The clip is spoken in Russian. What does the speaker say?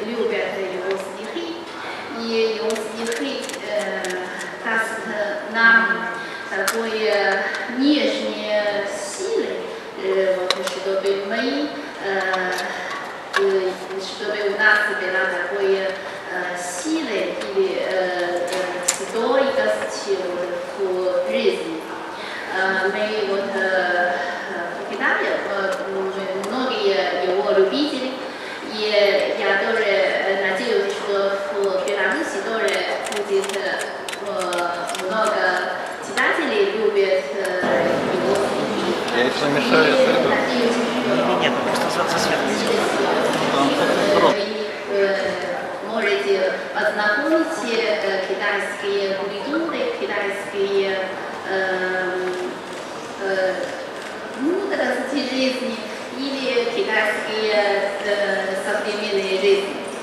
любят его стихи, и его стихи даст нам такой нежной силы, чтобы мы, чтобы у нас была такая сила или стойкость в жизни. Мы покидаем многие его любители, и я тоже надеюсь, что в Беларуси тоже будет много читателей любят его стихи. Я это замешаю. Надеюсь, что Нет, просто за свет. вы можете познакомить китайские культуры, китайские мудрости жизни или китайские современные жизни.